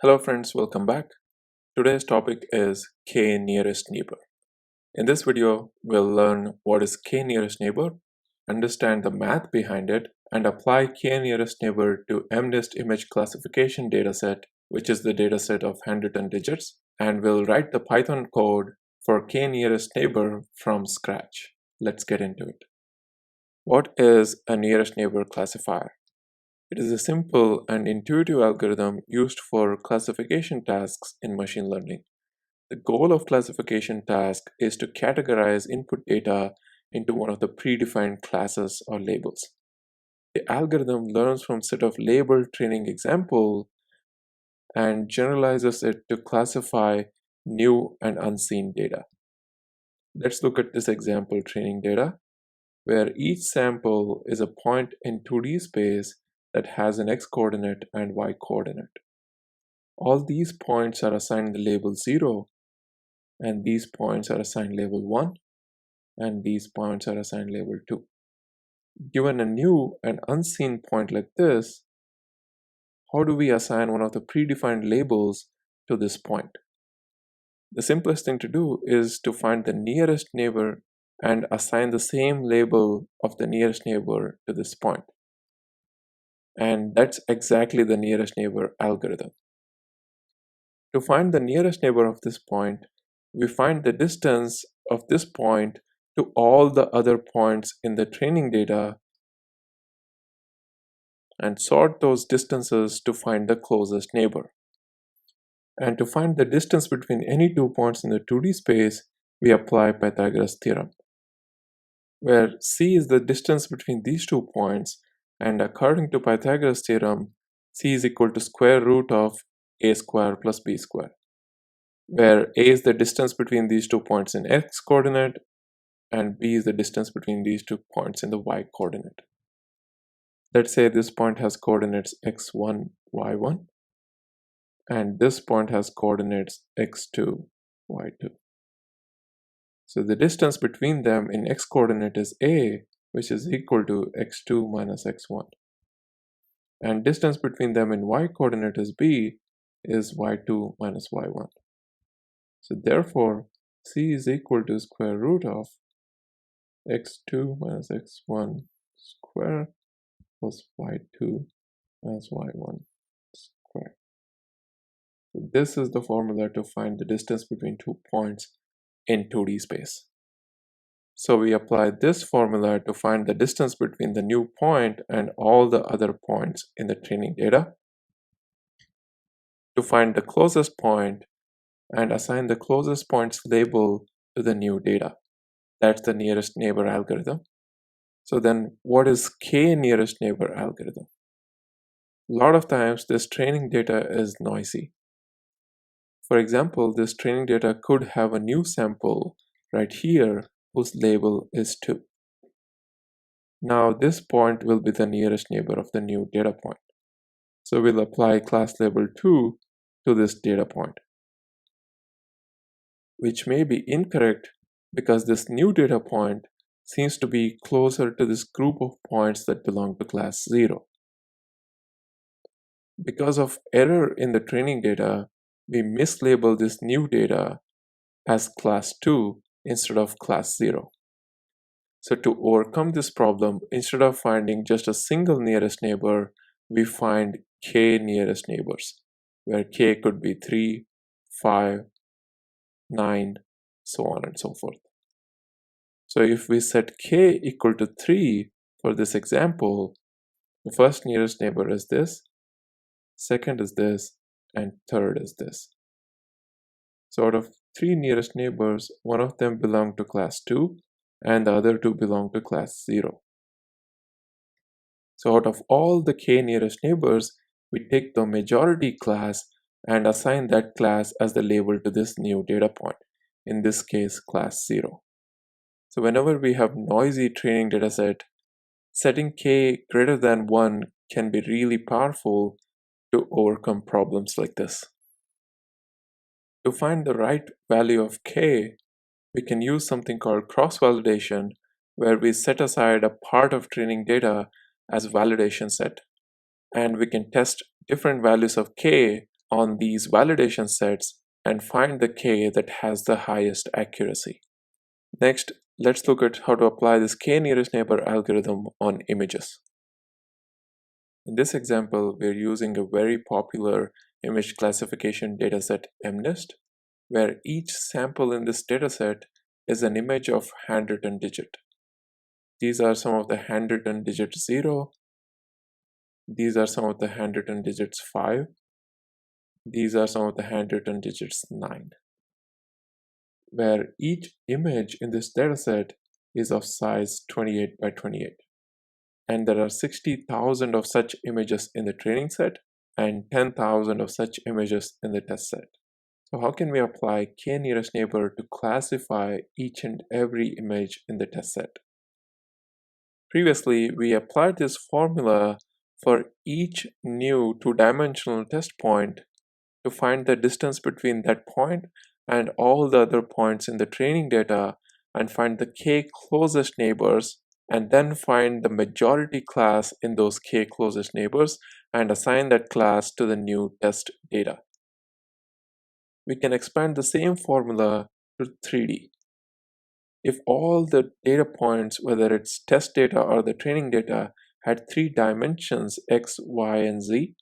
Hello friends, welcome back. Today's topic is k nearest neighbor. In this video, we'll learn what is k nearest neighbor, understand the math behind it, and apply k nearest neighbor to MNIST image classification dataset, which is the dataset of handwritten digits, and we'll write the Python code for k nearest neighbor from scratch. Let's get into it. What is a nearest neighbor classifier? It is a simple and intuitive algorithm used for classification tasks in machine learning. The goal of classification task is to categorize input data into one of the predefined classes or labels. The algorithm learns from a set of labeled training examples and generalizes it to classify new and unseen data. Let's look at this example training data, where each sample is a point in 2D space that has an x-coordinate and y-coordinate. All these points are assigned the label 0, and these points are assigned label 1, and these points are assigned label 2. Given a new and unseen point like this, how do we assign one of the predefined labels to this point? The simplest thing to do is to find the nearest neighbor and assign the same label of the nearest neighbor to this point. And that's exactly the nearest neighbor algorithm. To find the nearest neighbor of this point, we find the distance of this point to all the other points in the training data and sort those distances to find the closest neighbor. And to find the distance between any two points in the 2D space, we apply Pythagoras theorem, where c is the distance between these 2 points, and according to Pythagoras theorem, c is equal to square root of a square plus b square, where a is the distance between these 2 points in x coordinate and b is the distance between these 2 points in the y coordinate. Let's say this point has coordinates x1, y1, and this point has coordinates x2, y2. So the distance between them in x coordinate is a, which is equal to x2 minus x1. And distance between them in y coordinate is b, is y2 minus y1. So therefore, c is equal to square root of x2 minus x1 square plus y2 minus y1 square. So this is the formula to find the distance between 2 points in 2D space. So we apply this formula to find the distance between the new point and all the other points in the training data, to find the closest point and assign the closest point's label to the new data. That's the nearest neighbor algorithm. So then what is k nearest neighbor algorithm? A lot of times this training data is noisy. For example, this training data could have a new sample right here whose label is 2. Now this point will be the nearest neighbor of the new data point. So we'll apply class label 2 to this data point, which may be incorrect because this new data point seems to be closer to this group of points that belong to class 0. Because of error in the training data, we mislabel this new data as class 2 instead of class 0. So to overcome this problem, instead of finding just a single nearest neighbor, we find k nearest neighbors, where k could be 3, 5, 9, so on and so forth. So if we set k equal to 3 for this example, the first nearest neighbor is this, second is this, and third is this. So out of 3 nearest neighbors, one of them belong to class 2 and the other 2 belong to class 0. So out of all the k nearest neighbors, we take the majority class and assign that class as the label to this new data point, in this case class 0. So whenever we have noisy training dataset, setting k greater than 1 can be really powerful to overcome problems like this. To find the right value of k, we can use something called cross-validation, where we set aside a part of training data as validation set, and we can test different values of k on these validation sets and find the k that has the highest accuracy. Next, let's look at how to apply this k-nearest neighbor algorithm on images. In this example, we're using a very popular image classification dataset MNIST, where each sample in this dataset is an image of handwritten digit. These are some of the handwritten digits 0. These are some of the handwritten digits 5. These are some of the handwritten digits 9. Where each image in this dataset is of size 28 by 28. And there are 60,000 of such images in the training set and 10,000 of such images in the test set. So how can we apply k-nearest neighbor to classify each and every image in the test set? Previously, we applied this formula for each new two-dimensional test point to find the distance between that point and all the other points in the training data and find the k closest neighbors, and then find the majority class in those k closest neighbors and assign that class to the new test data. We can expand the same formula to 3D. If all the data points, whether it's test data or the training data, had 3 dimensions, x, y, and z,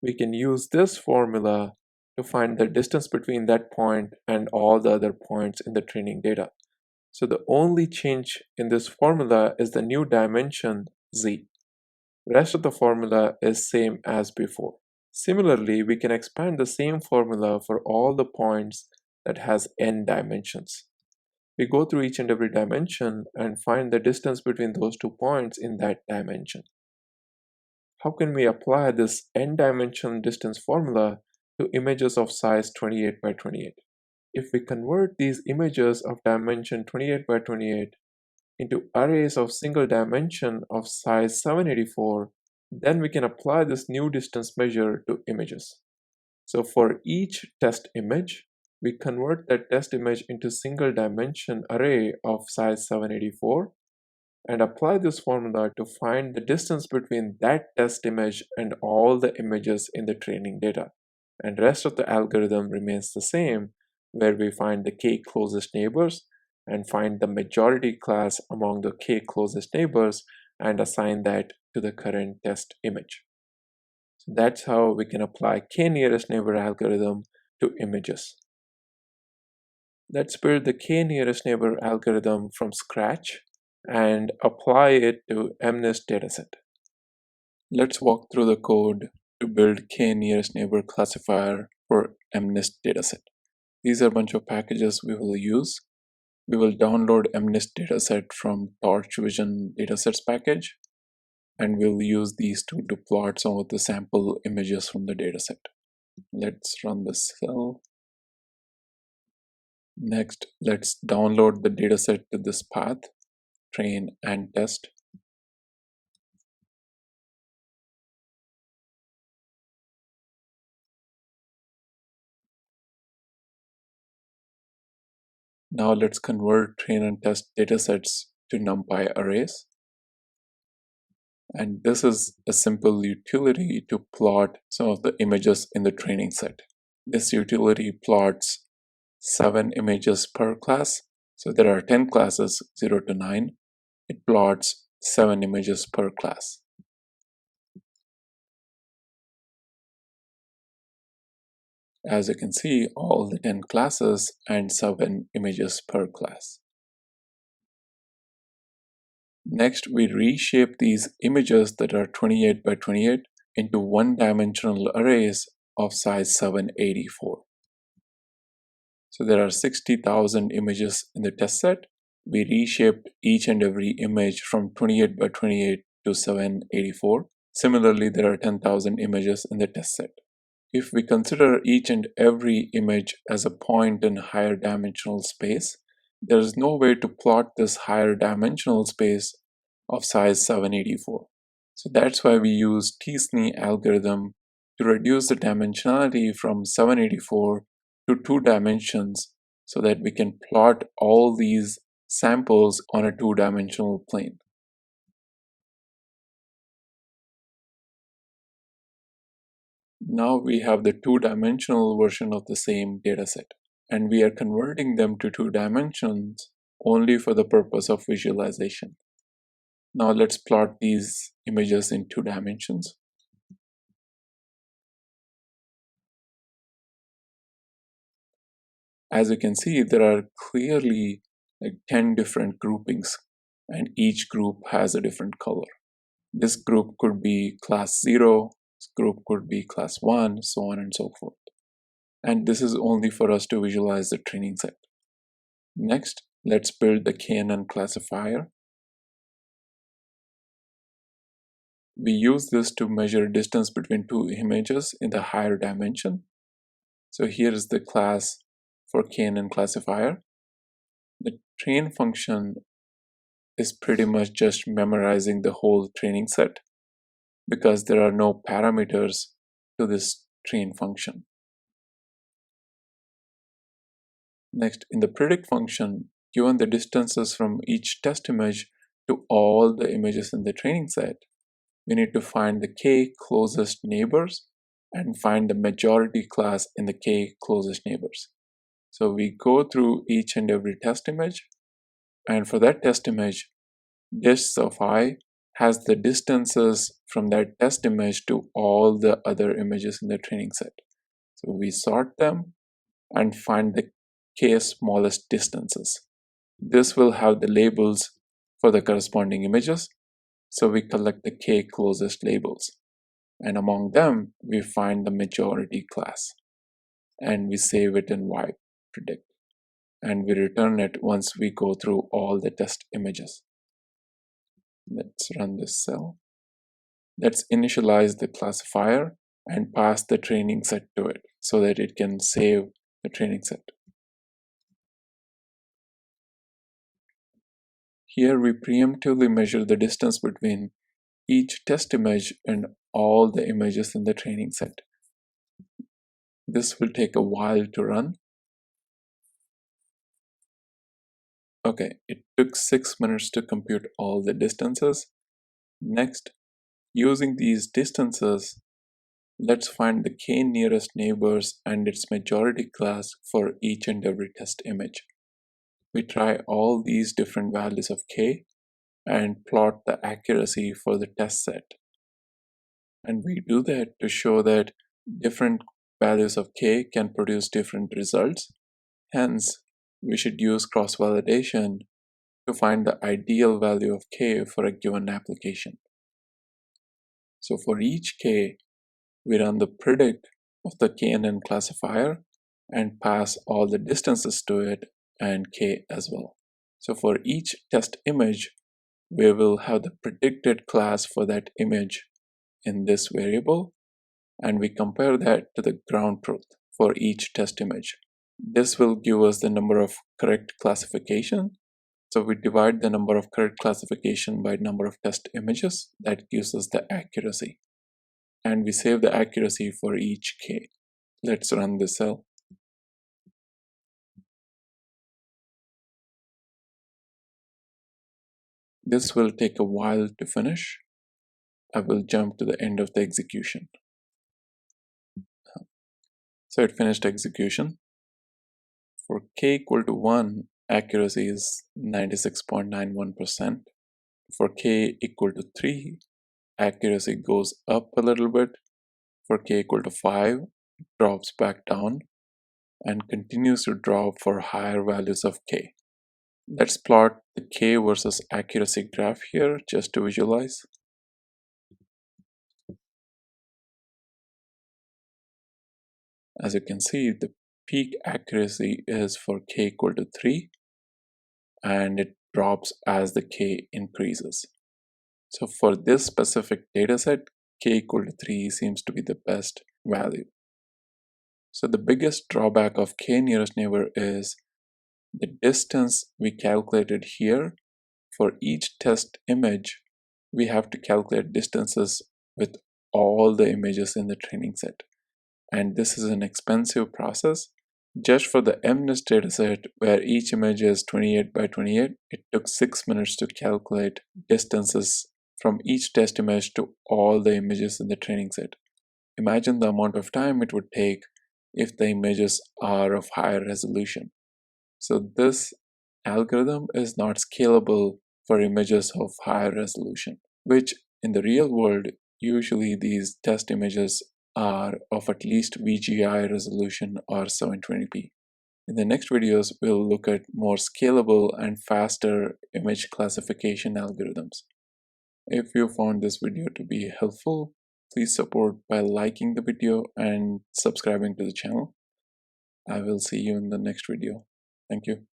we can use this formula to find the distance between that point and all the other points in the training data. So the only change in this formula is the new dimension z. The rest of the formula is same as before. Similarly, we can expand the same formula for all the points that has n dimensions. We go through each and every dimension and find the distance between those 2 points in that dimension. How can we apply this n-dimension distance formula to images of size 28 by 28? If we convert these images of dimension 28 by 28 into arrays of single dimension of size 784, then we can apply this new distance measure to images. So for each test image, we convert that test image into single dimension array of size 784 and apply this formula to find the distance between that test image and all the images in the training data. And rest of the algorithm remains the same, where we find the k closest neighbors and find the majority class among the k closest neighbors and assign that to the current test image. So that's how we can apply k-nearest neighbor algorithm to images. Let's build the k-nearest neighbor algorithm from scratch and apply it to MNIST dataset. Let's walk through the code to build k-nearest neighbor classifier for MNIST dataset. These are a bunch of packages we will use. We will download MNIST dataset from Torch Vision datasets package, and we'll use these two to plot some of the sample images from the dataset. Let's run the cell. Next, let's download the dataset to this path, train and test. Now let's convert train and test datasets to NumPy arrays. And this is a simple utility to plot some of the images in the training set. This utility plots 7 images per class. So there are 10 classes, 0 to 9. It plots 7 images per class. As you can see, all the 10 classes and 7 images per class. Next, we reshape these images that are 28 by 28 into one-dimensional arrays of size 784. So there are 60,000 images in the test set. We reshaped each and every image from 28 by 28 to 784. Similarly, there are 10,000 images in the test set. If we consider each and every image as a point in higher dimensional space, there is no way to plot this higher dimensional space of size 784. So that's why we use t-SNE algorithm to reduce the dimensionality from 784 to 2 dimensions so that we can plot all these samples on a 2-dimensional plane. Now we have the two-dimensional version of the same dataset, and we are converting them to two dimensions only for the purpose of visualization. Now let's plot these images in two dimensions. As you can see, there are clearly like 10 different groupings, and each group has a different color. This group could be class 0, this group could be class 1, so on and so forth. And this is only for us to visualize the training set. Next, let's build the KNN classifier. We use this to measure distance between two images in the higher dimension. So here is the class for KNN classifier. The train function is pretty much just memorizing the whole training set because there are no parameters to this train function. Next, in the predict function, given the distances from each test image to all the images in the training set, we need to find the k closest neighbors and find the majority class in the k closest neighbors. So we go through each and every test image, and for that test image, dist of I has the distances from that test image to all the other images in the training set. So we sort them and find the k smallest distances. This will have the labels for the corresponding images, so we collect the k closest labels, and among them we find the majority class, and we save it in y predict, and we return it once we go through all the test images. Let's run this cell. Let's initialize the classifier and pass the training set to it so that it can save the training set. Here we preemptively measure the distance between each test image and all the images in the training set. This will take a while to run. Okay, it took 6 minutes to compute all the distances. Next, using these distances, let's find the k nearest neighbors and its majority class for each and every test image. We try all these different values of k and plot the accuracy for the test set. And we do that to show that different values of k can produce different results. Hence, we should use cross-validation to find the ideal value of k for a given application. So for each k, we run the predict of the KNN classifier and pass all the distances to it and k as well. So for each test image, we will have the predicted class for that image in this variable, and we compare that to the ground truth for each test image. This will give us the number of correct classification. So we divide the number of correct classification by number of test images. That gives us the accuracy. And we save the accuracy for each k. Let's run this cell. This will take a while to finish. I will jump to the end of the execution. So it finished execution. For k equal to 1, accuracy is 96.91%. For k equal to 3, accuracy goes up a little bit. For k equal to 5, it drops back down and continues to drop for higher values of k. Let's plot the k versus accuracy graph here just to visualize. As you can see, the peak accuracy is for k equal to 3, and it drops as the k increases. So for this specific dataset, k equal to 3 seems to be the best value. So the biggest drawback of k nearest neighbor is the distance we calculated here. For each test image, we have to calculate distances with all the images in the training set. And this is an expensive process. Just for the MNIST dataset, where each image is 28 by 28, it took 6 minutes to calculate distances from each test image to all the images in the training set. Imagine the amount of time it would take if the images are of higher resolution. So this algorithm is not scalable for images of higher resolution, which in the real world, usually these test images are of at least VGI resolution or 720p. In the next videos, we'll look at more scalable and faster image classification algorithms. If you found this video to be helpful, please support by liking the video and subscribing to the channel. I will see you in the next video. Thank you.